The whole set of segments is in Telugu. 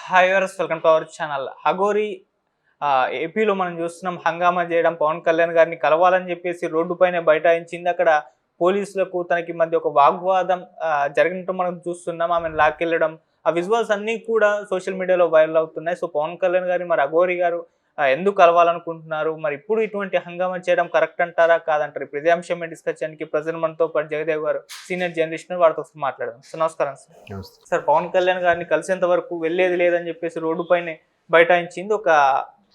Hi viewers, welcome to our channel. Aghori ఏపీలో మనం చూస్తున్నాం. హంగామా చేయడం, పవన్ కళ్యాణ్ గారిని కలవాలని చెప్పేసి రోడ్డు పైన బైఠాయించింది. అక్కడ పోలీసులకు తనకి మధ్య ఒక వాగ్వాదం జరిగినట్టు మనం చూస్తున్నాం. ఆమెను లాక్కెళ్ళడం, ఆ విజువల్స్ అన్నీ కూడా సోషల్ మీడియాలో వైరల్ అవుతున్నాయి. సో పవన్ కళ్యాణ్ గారిని మరి అఘోరి గారు ఎందుకు కలవాలనుకుంటున్నారు, మరి ఇప్పుడు ఇటువంటి హంగామా చేయడం కరెక్ట్ అంటారా కాదంటారు? ఇప్పుడు ఇదే అంశం మీద డిస్కస్ చేయడానికి ప్రజెంట్ మనతో పాటు జగదేవ్ గారు, సీనియర్ జర్నలిస్ట్, వారితో మాట్లాడదాం. సో నమస్కారం సార్. సార్, పవన్ కళ్యాణ్ గారిని కలిసేంత వరకు వెళ్ళేది లేదని చెప్పేసి రోడ్డు పైన బైఠాయించింది. ఒక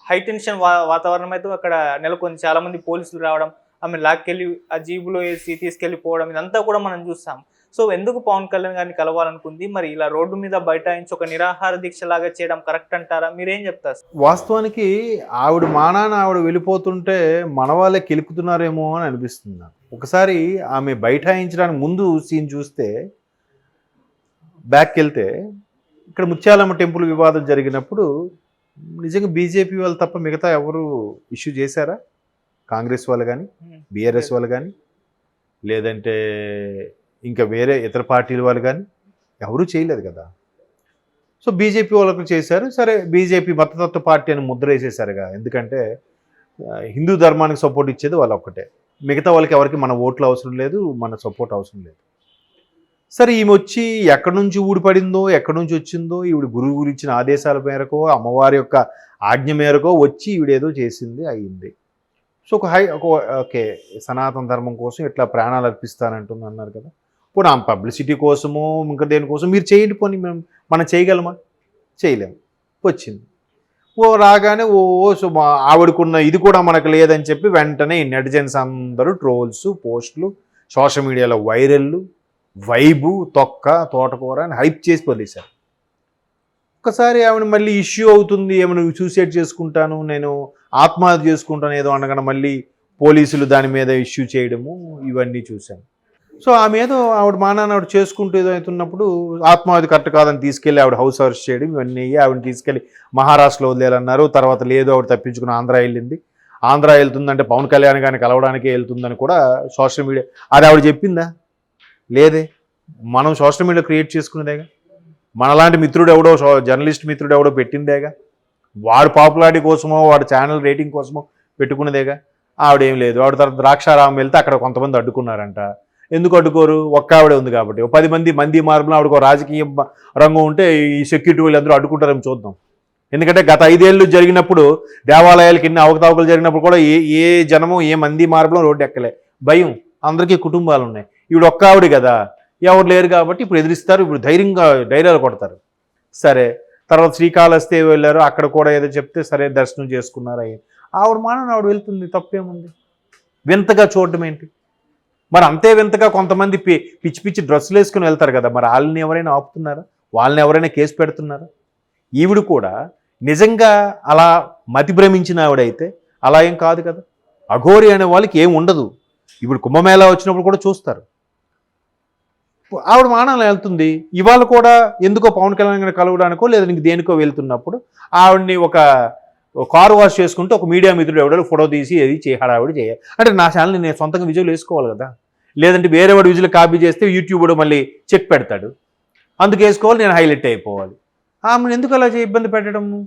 హై టెన్షన్ వాతావరణం అయితే అక్కడ నెలకొంది. చాలా మంది పోలీసులు రావడం, ఆమె లాక్కెళ్ళి ఆ జీబులో వేసి తీసుకెళ్లిపోవడం, ఇదంతా కూడా మనం చూస్తాం. సో ఎందుకు పవన్ కళ్యాణ్ గారిని కలవాలనుకుంది? మరి ఇలా రోడ్డు మీద బైఠాయించి ఒక నిరాహార దీక్ష లాగా చేయడం కరెక్ట్ అంటారా? మీరేం చెప్తారు? వాస్తవానికి ఆవిడ మానాన ఆవిడ వెళ్ళిపోతుంటే మన వాళ్ళే కెలుకుతున్నారేమో అని అనిపిస్తుంది నాకు. ఒకసారి ఆమె బైఠాయించడానికి ముందు సీన్ చూస్తే, బ్యాక్కి వెళ్తే, ఇక్కడ ముత్యాలమ్మ టెంపుల్ వివాదం జరిగినప్పుడు నిజంగా బీజేపీ వాళ్ళు తప్ప మిగతా ఎవరు ఇష్యూ చేశారా? కాంగ్రెస్ వాళ్ళు కానీ, బీఆర్ఎస్ వాళ్ళు కానీ, లేదంటే ఇంకా వేరే ఇతర పార్టీల వాళ్ళు కానీ ఎవరూ చేయలేదు కదా. సో బీజేపీ వాళ్ళకు చేశారు. సరే, బీజేపీ మతతత్వ పార్టీ అని ముద్ర వేసేసారుగా. ఎందుకంటే హిందూ ధర్మానికి సపోర్ట్ ఇచ్చేది వాళ్ళు ఒక్కటే. మిగతా వాళ్ళకి ఎవరికి మన ఓట్లు అవసరం లేదు, మన సపోర్ట్ అవసరం లేదు. సరే, ఈమె వచ్చి ఎక్కడి నుంచి ఊడిపడిందో, ఎక్కడి నుంచి వచ్చిందో, ఈవిడ గురువు ఇచ్చిన ఆదేశాల మేరకో, అమ్మవారి యొక్క ఆజ్ఞ మేరకో వచ్చి ఈవిడేదో చేసింది, అయ్యింది. సో ఓకే, సనాతన ధర్మం కోసం ఇట్లా ప్రాణాలు అర్పిస్తానంటుంది అన్నారు కదా. పోనీ ఆ పబ్లిసిటీ కోసమో ఇంకా దేనికోసం మీరు చేయండి, పోనీ మనం చేయగలమా? చేయలేము. వచ్చింది రాగానే సో ఆవిడకున్న ఇది కూడా మనకు లేదని చెప్పి వెంటనే నెటిజన్స్ అందరూ ట్రోల్స్, పోస్టులు, సోషల్ మీడియాలో వైరల్లు, వైబు, తొక్క, తోటకూర అని హైప్ చేసి వదిలేశారు. ఒక్కసారి ఆవిడ మళ్ళీ ఇష్యూ అవుతుంది, ఏమైనా సూసైడ్ చేసుకుంటాను, నేను ఆత్మహత్య చేసుకుంటాను ఏదో అనగానే మళ్ళీ పోలీసులు దాని మీద ఇష్యూ చేయడము, ఇవన్నీ చూశాను. సో ఆమె ఏదో ఆవిడ మానాన్ని ఆవిడ చేసుకుంటూ ఏదో అవుతున్నప్పుడు ఆత్మహత్య కరెక్ట్ కాదని తీసుకెళ్ళి ఆవిడ హౌస్ అరెస్ట్ చేయడం, ఇవన్నీ ఆవిడని తీసుకెళ్ళి మహారాష్ట్రలో వదిలేయాలన్నారు. తర్వాత లేదు, ఆవిడ తప్పించుకుని ఆంధ్ర వెళ్ళింది. ఆంధ్ర వెళ్తుందంటే పవన్ కళ్యాణ్ గారిని కలవడానికే వెళ్తుందని కూడా సోషల్ మీడియా, అది ఆవిడ చెప్పిందా? లేదే. మనం సోషల్ మీడియా క్రియేట్ చేసుకునేదేగా. మనలాంటి మిత్రుడు ఎవడో, జర్నలిస్ట్ మిత్రుడు ఎవడో పెట్టిందేగా. వాడు పాపులారిటీ కోసమో, వాడు ఛానల్ రేటింగ్ కోసమో పెట్టుకునేదేగా. ఆవిడేం లేదు. ఆవిడ తర్వాత ద్రాక్షారామం వెళ్తే అక్కడ కొంతమంది అడ్డుకున్నారంట. ఎందుకు అడ్డుకోరు? ఒక్క ఆవిడే ఉంది కాబట్టి. 10 మంది మార్పులు ఆవిడకు రాజకీయ రంగం ఉంటే ఈ సెక్యూరిటీ వాళ్ళు అందరూ అడ్డుకుంటారని చూద్దాం. ఎందుకంటే గత 5 ఏళ్ళు జరిగినప్పుడు, దేవాలయాలకి ఎన్ని అవకతవకలు జరిగినప్పుడు కూడా ఏ జనము, ఏ మంది మార్పులో రోడ్డు ఎక్కలే. భయం. అందరికీ కుటుంబాలు ఉన్నాయి. ఈవిడ ఒక్క ఆవిడ కదా, ఎవరు లేరు కాబట్టి ఇప్పుడు ఎదిరిస్తారు. ఇప్పుడు డైరీలు కొడతారు. సరే, తర్వాత శ్రీకాళహస్తి వెళ్ళారు, అక్కడ కూడా ఏదో చెప్తే సరే దర్శనం చేసుకున్నారు. అయ్యి ఆవిడ మానని ఆవిడ వెళ్తుంది, తప్పేముంది? వింతగా చూడటం ఏంటి? మరి అంతే వింతగా కొంతమంది పిచ్చి పిచ్చి డ్రెస్సులు వేసుకుని వెళ్తారు కదా, మరి వాళ్ళని ఎవరైనా ఆపుతున్నారా? వాళ్ళని ఎవరైనా కేసు పెడుతున్నారా? ఈవిడ కూడా నిజంగా అలా మతి భ్రమించిన ఆవిడైతే అలా ఏం కాదు కదా. అఘోరి అనే వాళ్ళకి ఏం ఉండదు. ఇప్పుడు కుంభమేళా వచ్చినప్పుడు కూడా చూస్తారు. ఆవిడ మానాలు వెళ్తుంది. ఇవాళ కూడా ఎందుకో పవన్ కళ్యాణ్ గారిని కలవడానికో లేదా ఇంక దేనికో వెళ్తున్నప్పుడు ఆవిడని ఒక కారు వాష్ చేసుకుంటూ ఒక మీడియా మిత్రుడు ఎవడో ఫోటో తీసి ఏది హడావిడి చేయాలి అంటే, నా ఛానల్ని నేను సొంతంగా విజువల్ వేసుకోవాలి కదా. లేదంటే వేరే వాడు విజువల్ కాపీ చేస్తే యూట్యూబ్ మళ్ళీ చెక్ పెడతాడు. అందుకు వేసుకోవాలి, నేను హైలైట్ అయిపోవాలి. ఆమెను ఎందుకు అలా ఇబ్బంది పెట్టడము?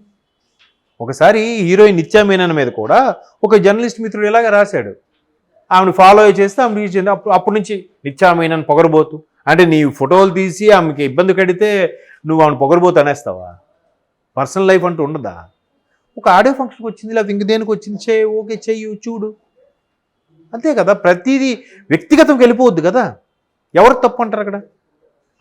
ఒకసారి హీరోయిన్ నిత్యా మీనన్ మీద కూడా ఒక జర్నలిస్ట్ మిత్రుడు ఇలాగ రాశాడు. ఆమెను ఫాలో చేస్తే ఆమె రీచ్ అయింది. అప్పటి నుంచి నిత్యా మీనన్ పొగరబోతు అంటే, నీ ఫోటోలు తీసి ఆమెకి ఇబ్బంది కడితే నువ్వు ఆమెను పొగరబోతు అనేస్తావా? పర్సనల్ లైఫ్ అంటూ ఉండదా? ఒక ఆడియో ఫంక్షన్కి వచ్చింది, లేకపోతే ఇంక దేనికి వచ్చింది, ఓకే చెయ్యి, చూడు, అంతే కదా. ప్రతిదీ వ్యక్తిగతంకి వెళ్ళిపోవద్దు కదా. ఎవరు తప్పు అంటారు అక్కడ?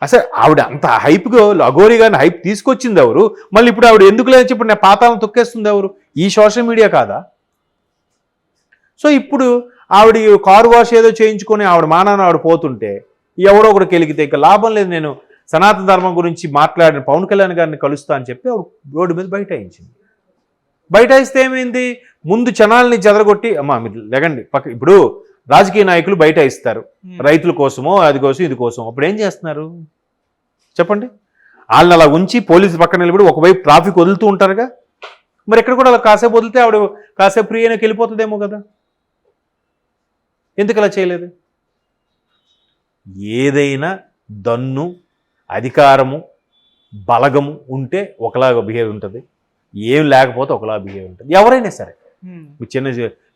అసలు ఆవిడ అంత హైప్గా అఘోరి గారిని హైప్ తీసుకొచ్చింది ఎవరు? మళ్ళీ ఇప్పుడు ఆవిడ ఎందుకు లేదని చెప్పి నేను పాతాలను తొక్కేస్తుంది ఎవరు? ఈ సోషల్ మీడియా కాదా? సో ఇప్పుడు ఆవిడ కారు వాష్ ఏదో చేయించుకొని ఆవిడ మానాన్ని ఆవిడ పోతుంటే ఎవరో ఒకటి కెలిగితే ఇక లాభం లేదు. నేను సనాతన ధర్మం గురించి మాట్లాడిన పవన్ కళ్యాణ్ గారిని కలుస్తా అని చెప్పి ఆవిడ రోడ్డు మీద బైఠాయించింది. బైఠాయిస్తే ఏమైంది? ముందు జనాల్ని చెదరగొట్టి, అమ్మా మీరు లెగండి పక్క. ఇప్పుడు రాజకీయ నాయకులు బైఠాయిస్తారు రైతుల కోసమో, అది కోసం ఇది కోసం. అప్పుడు ఏం చేస్తున్నారు చెప్పండి? వాళ్ళని అలా ఉంచి పోలీసు పక్కన నిలబడి ఒకవైపు ట్రాఫిక్ వదులుతూ ఉంటారుగా. మరి ఎక్కడ కూడా అలా కాసేపు వదిలితే ఆవిడ కాసేపు ఫ్రీ అయినాకి వెళ్ళిపోతుందేమో కదా. ఎందుకు అలా చేయలేదు? ఏదైనా దన్ను, అధికారము, బలగం ఉంటే ఒకలాగా బిహేవ్ ఉంటుంది, ఏం లేకపోతే ఒకలా బిహేవ్ ఉంటుంది. ఎవరైనా సరే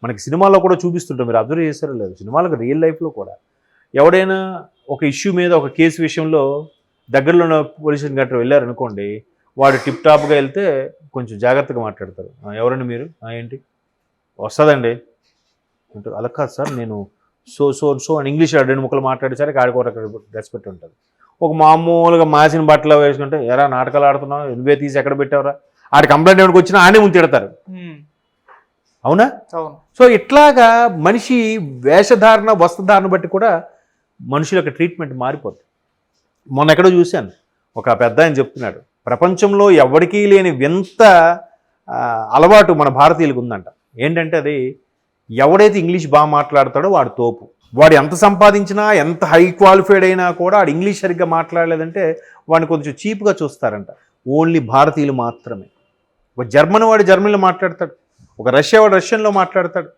మనకి సినిమాల్లో కూడా చూపిస్తుంటాం, మీరు అబ్జర్వ్ చేస్తారో లేదు, సినిమాలకు రియల్ లైఫ్లో కూడా ఎవడైనా ఒక ఇష్యూ మీద ఒక కేసు విషయంలో దగ్గరలో ఉన్న పోలీస్ స్టేషన్ గట్రా వెళ్ళారనుకోండి, వాడు టిప్ టాప్గా వెళ్తే కొంచెం జాగ్రత్తగా మాట్లాడతారు. ఎవరండి మీరు? ఏంటి వస్తుందండి అంటారు. అలా కాదు సార్, నేను సో అని ఇంగ్లీష్ 2 ముక్కలు మాట్లాడేసరికి ఆడికి ఒక రెస్పెక్ట్ ఉంటుంది. ఒక మామూలుగా మాసిన బట్టలు వేసుకుంటే ఎరా నాటకాలు ఆడుతున్నావు, నువ్వే తీసి ఎక్కడ పెట్టావురా, ఆడి కంప్లైంట్ ఎవరికి వచ్చినా ఆనే ముందు తిడతారు. అవునా? సో ఇట్లాగా మనిషి వేషధారణ వస్త్రధారణ బట్టి కూడా మనుషుల యొక్క ట్రీట్మెంట్ మారిపోతుంది. మొన్న ఎక్కడో చూశాను, ఒక పెద్ద ఆయన చెప్తున్నాడు, ప్రపంచంలో ఎవరికీ లేని వింత అలవాటు మన భారతీయులకు ఉందంట. ఏంటంటే అది ఎవడైతే ఇంగ్లీష్ బాగా మాట్లాడతాడో వాడు తోపు. వాడు ఎంత సంపాదించినా ఎంత హై క్వాలిఫైడ్ అయినా కూడా వాడు ఇంగ్లీష్ సరిగ్గా మాట్లాడలేదంటే వాడిని కొంచెం చీప్గా చూస్తారంట. ఓన్లీ భారతీయులు మాత్రమే. ఒక జర్మన్ వాడు జర్మన్లో మాట్లాడతాడు, ఒక రష్యా వాడు రష్యన్లో మాట్లాడతాడు.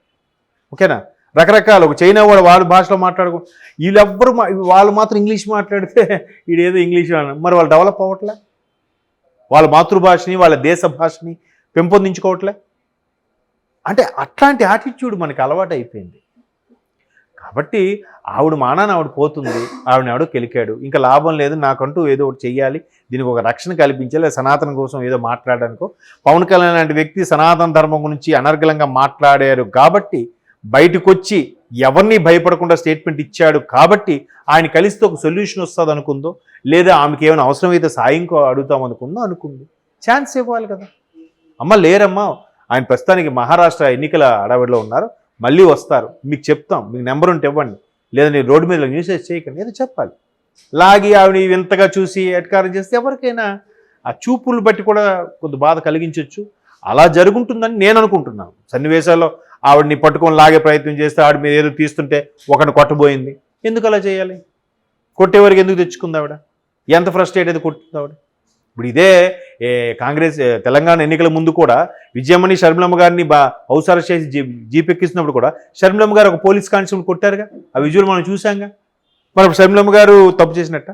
ఓకేనా? రకరకాల ఒక చైనా వాడు వాళ్ళ భాషలో మాట్లాడుకో, వీళ్ళెవ్వరు వాళ్ళు మాత్రం ఇంగ్లీష్ మాట్లాడితే వీడేదో ఇంగ్లీష్ మరి వాళ్ళు డెవలప్ అవ్వట్లే, వాళ్ళ మాతృభాషని వాళ్ళ దేశ భాషని పెంపొందించుకోవట్లే. అంటే అట్లాంటి యాటిట్యూడ్ మనకి అలవాటు అయిపోయింది. కాబట్టి ఆవిడ మానాన్ని ఆవిడ పోతుంది, ఆవిడని ఆవిడ కెలికాడు, ఇంకా లాభం లేదు, నాకంటూ ఏదో ఒకటి చెయ్యాలి, దీనికి ఒక రక్షణ కల్పించాలి, సనాతన కోసం ఏదో మాట్లాడడానికో. పవన్ కళ్యాణ్ లాంటి వ్యక్తి సనాతన ధర్మం గురించి అనర్గళంగా మాట్లాడారు కాబట్టి, బయటకు వచ్చి ఎవరిని భయపడకుండా స్టేట్మెంట్ ఇచ్చాడు కాబట్టి ఆయన కలిస్తే ఒక సొల్యూషన్ వస్తుంది అనుకుందో, లేదా ఆమెకి ఏమైనా అవసరమైతే సాయం అడుగుతాం అనుకుంది. ఛాన్స్ ఇవ్వాలి కదా. అమ్మ లేరమ్మా, ఆయన ప్రస్తుతానికి మహారాష్ట్ర ఎన్నికల అడవిలో ఉన్నారు, మళ్ళీ వస్తారు, మీకు చెప్తాం, మీకు నెంబర్ ఉంటే ఇవ్వండి, లేదా నేను రోడ్డు మీద న్యూసెస్ చేయకండి, ఏదో చెప్పాలి. లాగి ఆవిడ వింతగా చూసి ఎట్కారం చేస్తే ఎవరికైనా ఆ చూపులు బట్టి కూడా కొంత బాధ కలిగించవచ్చు. అలా జరుగుంటుందని నేను అనుకుంటున్నాను. సన్నివేశాల్లో ఆవిడని పట్టుకొని లాగే ప్రయత్నం చేస్తే ఆవిడ మీద ఏదో తీస్తుంటే ఒకరిని కొట్టబోయింది. ఎందుకు అలా చేయాలి? కొట్టేవారికి ఎందుకు తెచ్చుకుంది ఆవిడ? ఎంత ఫ్రస్ట్రేట్ అయితే కొట్టింది ఆవిడ? ఇప్పుడు ఇదే కాంగ్రెస్ తెలంగాణ ఎన్నికల ముందు కూడా విజయమ్మని షర్మిలమ్మ గారిని హౌస్ అరెస్ట్ చేసి జీప్ ఎక్కిస్తున్నప్పుడు కూడా షర్మిలమ్మ గారు ఒక పోలీస్ కానిస్టేబుల్ కొట్టారుగా, ఆ విజువల్ మనం చూసాంగా. మరి షర్మిలమ్మ గారు తప్పు చేసినట్ట?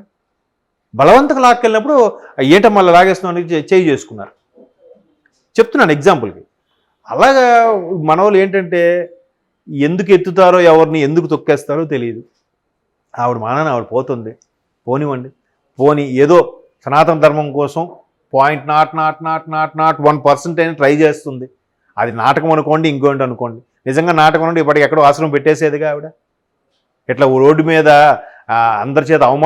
బలవంతంగా లాక్కెళ్ళినప్పుడు ఏంటమ్మా మళ్ళీ లాగేస్తున్నామని చేయి చేసుకున్నారు. చెప్తున్నాను ఎగ్జాంపుల్కి. అలాగా మన వాళ్ళు ఏంటంటే ఎందుకు ఎత్తుతారో ఎవరిని ఎందుకు తొక్కేస్తారో తెలియదు. ఆవిడ మానాన్ని ఆవిడ పోతుంది, పోనివ్వండి. పోని ఏదో సనాతన ధర్మం కోసం 0.000001% అయినా ట్రై చేస్తుంది. అది నాటకం అనుకోండి, ఇంకోటి అనుకోండి. నిజంగా నాటకం అంటే ఇప్పటికి ఎక్కడో ఆశ్రమం పెట్టేసేదిగా ఆవిడ. ఇట్లా రోడ్డు మీద అందరి చేత అవమానం